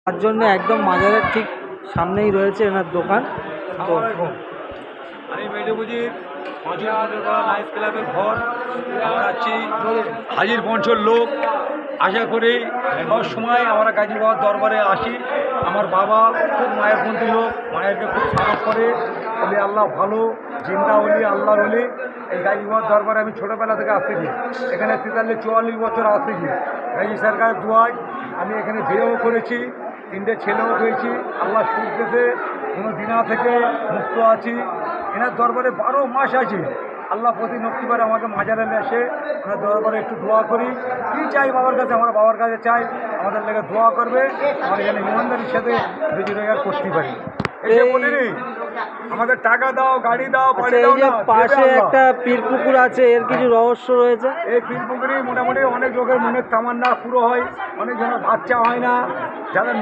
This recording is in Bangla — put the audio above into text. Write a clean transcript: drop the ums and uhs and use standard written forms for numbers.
তার জন্য একদম মাজারের ঠিক সামনেই রয়েছে এনার দোকান। তো আমি মেডুবুজির লাইফ ক্লাবের ঘর আমরা আছি হাজির পঞ্চর লোক। আশা করি সব সময় আমরা গাজী বাবার দরবারে আসি। আমার বাবা খুব মায়ের পন্থী লোক, মায়েরকে খুব সাপোর্ট করে, বলি আল্লাহ ভালো, জিন্দা হলি আল্লাহর হলি। এই গাজী বাবার দরবারে আমি ছোটোবেলা থেকে আসতেছি, এখানে 43-44 বছর আসতেছি। গাজী সরকারের দোয়ায় আমি এখানে বিয়েও করেছি, 3টে ছেলেও হয়েছি। আল্লাহ সুখেতে কোনো দিনা থেকে মুক্ত আছি। এনার দরবারে 12 মাস আছি। আল্লাহ প্রতি নক্তিবার আমাকে মাজারে এসে ওনার দরবারে একটু দোয়া করি। কী চাই বাবার কাছে? আমার বাবার কাছে চাই আমাদের লেগে দোয়া করবে, আমরা যেন ইমানদারির সাথে রুজি রোজগার করতে পারি। এই বলিনি আমাদের টাকা দাও, গাড়ি দাও, বাড়ি দাও এই যে না, পাশে একটা পীর পুকুর আছে, এর কিছু রহস্য রয়েছে? এই পীর পুকুরেই মোটামুটি অনেক লোকের মনের তামান্না পুরো হয়, অনেক জনের বাচ্চা হয় না, যারা